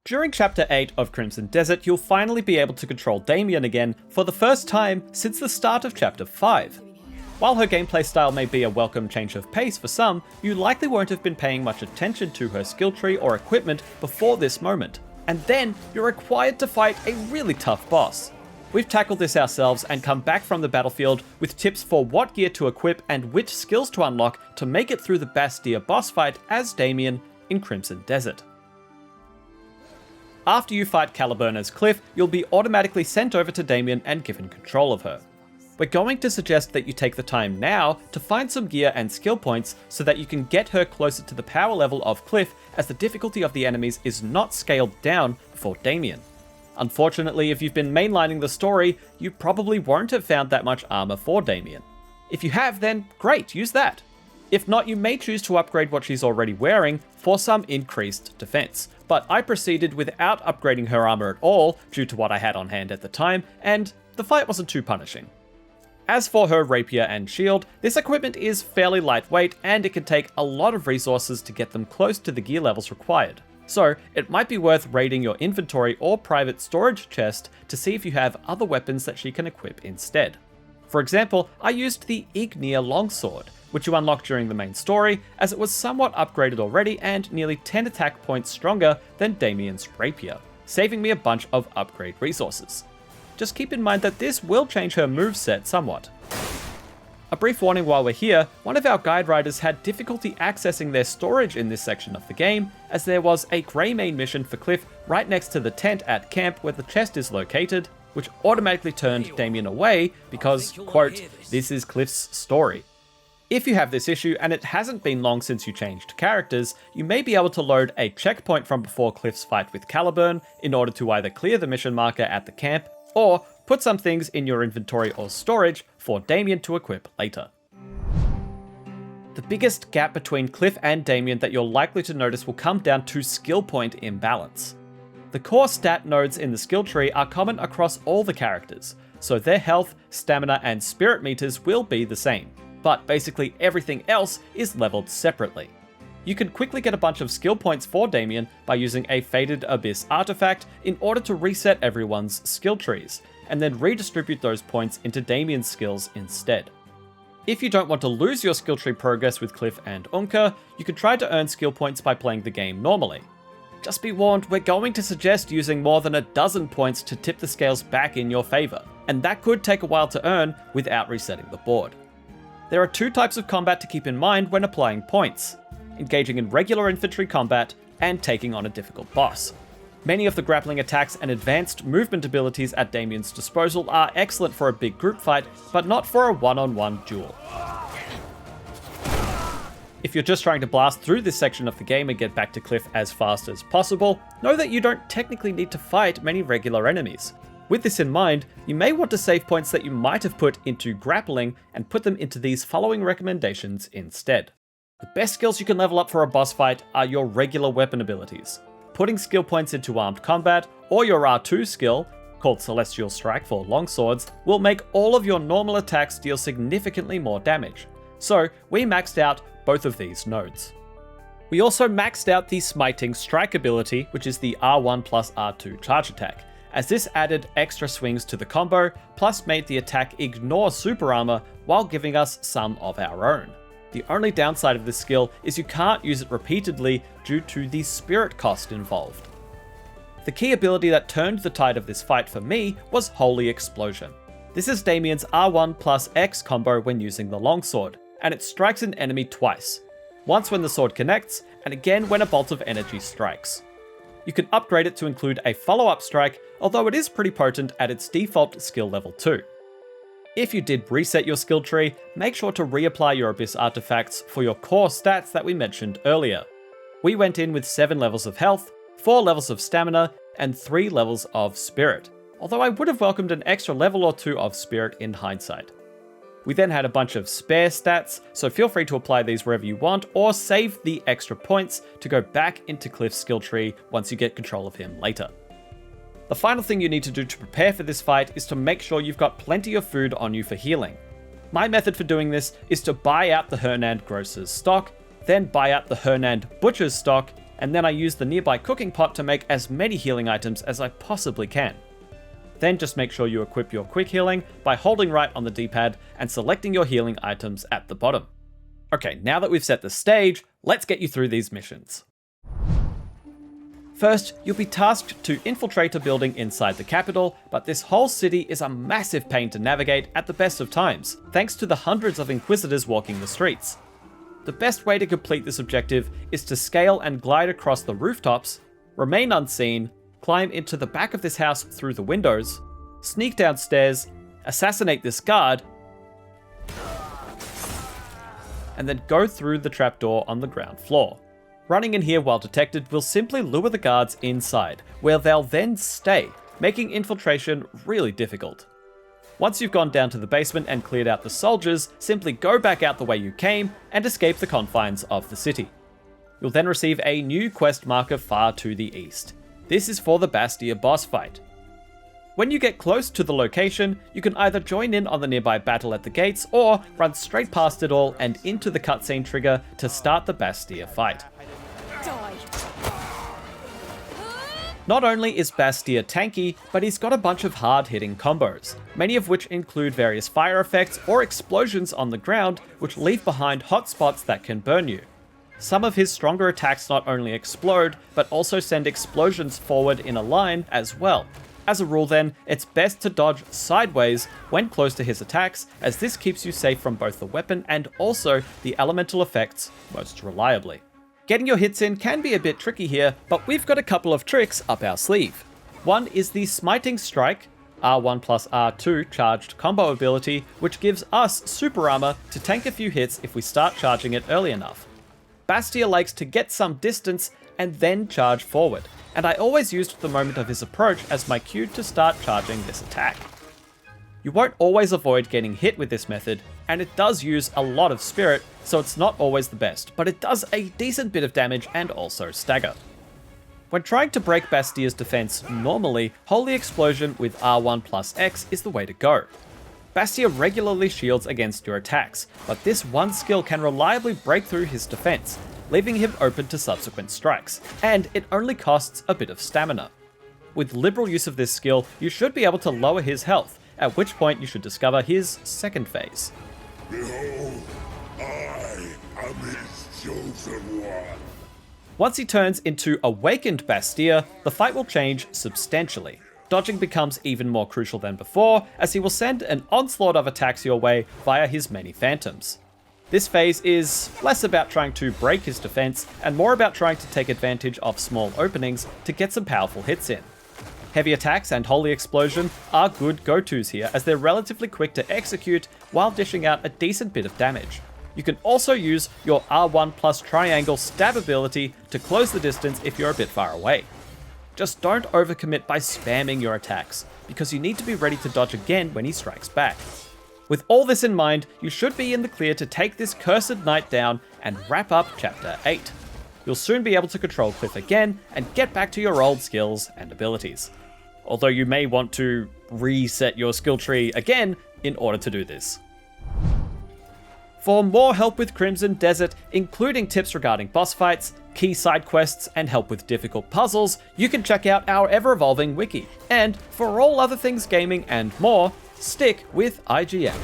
During Chapter 8 of Crimson Desert, you'll finally be able to control Damiane again for the first time since the start of Chapter 5. While her gameplay style may be a welcome change of pace for some, you likely won't have been paying much attention to her skill tree or equipment before this moment. And then, you're required to fight a really tough boss. We've tackled this ourselves and come back from the battlefield with tips for what gear to equip and which skills to unlock to make it through the Bastier boss fight as Damiane in Crimson Desert. After you fight Caliburn as Cliff, you'll be automatically sent over to Damiane and given control of her. We're going to suggest that you take the time now to find some gear and skill points so that you can get her closer to the power level of Cliff, as the difficulty of the enemies is not scaled down for Damiane. Unfortunately, if you've been mainlining the story, you probably won't have found that much armor for Damiane. If you have, then great, use that. If not, you may choose to upgrade what she's already wearing for some increased defense, but I proceeded without upgrading her armor at all due to what I had on hand at the time, and the fight wasn't too punishing. As for her rapier and shield, this equipment is fairly lightweight and it can take a lot of resources to get them close to the gear levels required. So it might be worth raiding your inventory or private storage chest to see if you have other weapons that she can equip instead. For example, I used the Igneer longsword, which you unlock during the main story, as it was somewhat upgraded already and nearly 10 attack points stronger than Damiane's rapier, saving me a bunch of upgrade resources. Just keep in mind that this will change her moveset somewhat. A brief warning while we're here, one of our guide riders had difficulty accessing their storage in this section of the game, as there was a Greymane mission for Cliff right next to the tent at camp where the chest is located, which automatically turned Damiane away because, quote, "this is Cliff's story." If you have this issue and it hasn't been long since you changed characters, you may be able to load a checkpoint from before Cliff's fight with Caliburn in order to either clear the mission marker at the camp, or put some things in your inventory or storage for Damiane to equip later. The biggest gap between Cliff and Damiane that you're likely to notice will come down to skill point imbalance. The core stat nodes in the skill tree are common across all the characters, so their health, stamina, and spirit meters will be the same, but basically everything else is leveled separately. You can quickly get a bunch of skill points for Damiane by using a Faded Abyss artifact in order to reset everyone's skill trees, and then redistribute those points into Damiane's skills instead. If you don't want to lose your skill tree progress with Cliff and Unka, you can try to earn skill points by playing the game normally. Just be warned, we're going to suggest using more than a dozen points to tip the scales back in your favor, and that could take a while to earn without resetting the board. There are two types of combat to keep in mind when applying points: engaging in regular infantry combat and taking on a difficult boss. Many of the grappling attacks and advanced movement abilities at Damiane's disposal are excellent for a big group fight, but not for a one-on-one duel. If you're just trying to blast through this section of the game and get back to Cliff as fast as possible, know that you don't technically need to fight many regular enemies. With this in mind, you may want to save points that you might have put into grappling and put them into these following recommendations instead. The best skills you can level up for a boss fight are your regular weapon abilities. Putting skill points into armed combat, or your R2 skill, called Celestial Strike for longswords, will make all of your normal attacks deal significantly more damage. So we maxed out both of these nodes. We also maxed out the Smiting Strike ability, which is the R1 plus R2 charge attack, as this added extra swings to the combo, plus made the attack ignore super armor while giving us some of our own. The only downside of this skill is you can't use it repeatedly due to the spirit cost involved. The key ability that turned the tide of this fight for me was Holy Explosion. This is Damiane's R1 plus X combo when using the longsword, and it strikes an enemy twice. Once when the sword connects, and again when a bolt of energy strikes. You can upgrade it to include a follow-up strike, although it is pretty potent at its default skill level 2. If you did reset your skill tree, make sure to reapply your Abyss artifacts for your core stats that we mentioned earlier. We went in with 7 levels of health, 4 levels of stamina, and 3 levels of spirit, although I would have welcomed an extra level or 2 of spirit in hindsight. We then had a bunch of spare stats, so feel free to apply these wherever you want, or save the extra points to go back into Cliff's skill tree once you get control of him later. The final thing you need to do to prepare for this fight is to make sure you've got plenty of food on you for healing. My method for doing this is to buy out the Hernand Grocer's stock, then buy out the Hernand Butcher's stock, and then I use the nearby cooking pot to make as many healing items as I possibly can. Then just make sure you equip your quick healing by holding right on the D-pad and selecting your healing items at the bottom. Okay, now that we've set the stage, let's get you through these missions. First, you'll be tasked to infiltrate a building inside the capital, but this whole city is a massive pain to navigate at the best of times, thanks to the hundreds of Inquisitors walking the streets. The best way to complete this objective is to scale and glide across the rooftops, remain unseen, climb into the back of this house through the windows, sneak downstairs, assassinate this guard, and then go through the trapdoor on the ground floor. Running in here while detected will simply lure the guards inside, where they'll then stay, making infiltration really difficult. Once you've gone down to the basement and cleared out the soldiers, simply go back out the way you came and escape the confines of the city. You'll then receive a new quest marker far to the east. This is for the Bastier boss fight. When you get close to the location, you can either join in on the nearby battle at the gates or run straight past it all and into the cutscene trigger to start the Bastier fight. Not only is Bastier tanky, but he's got a bunch of hard-hitting combos, many of which include various fire effects or explosions on the ground which leave behind hot spots that can burn you. Some of his stronger attacks not only explode, but also send explosions forward in a line as well. As a rule then, it's best to dodge sideways when close to his attacks, as this keeps you safe from both the weapon and also the elemental effects most reliably. Getting your hits in can be a bit tricky here, but we've got a couple of tricks up our sleeve. One is the Smiting Strike, R1 plus R2 charged combo ability, which gives us super armor to tank a few hits if we start charging it early enough. Bastier likes to get some distance and then charge forward, and I always used the moment of his approach as my cue to start charging this attack. You won't always avoid getting hit with this method, and it does use a lot of spirit, so it's not always the best, but it does a decent bit of damage and also stagger. When trying to break Bastier's defense normally, Holy Explosion with R1 plus X is the way to go. Bastier regularly shields against your attacks, but this one skill can reliably break through his defense, leaving him open to subsequent strikes, and it only costs a bit of stamina. With liberal use of this skill, you should be able to lower his health, at which point you should discover his second phase. Behold, I am his chosen one. Once he turns into Awakened Bastier, the fight will change substantially. Dodging becomes even more crucial than before, as he will send an onslaught of attacks your way via his many phantoms. This phase is less about trying to break his defense and more about trying to take advantage of small openings to get some powerful hits in. Heavy attacks and Holy Explosion are good go-tos here, as they're relatively quick to execute while dishing out a decent bit of damage. You can also use your R1 plus triangle stab ability to close the distance if you're a bit far away. Just don't overcommit by spamming your attacks, because you need to be ready to dodge again when he strikes back. With all this in mind, you should be in the clear to take this cursed knight down and wrap up Chapter 8. You'll soon be able to control Cliff again and get back to your old skills and abilities. Although you may want to reset your skill tree again in order to do this. For more help with Crimson Desert, including tips regarding boss fights, key side quests, and help with difficult puzzles, you can check out our ever-evolving wiki. And for all other things gaming and more, stick with IGN.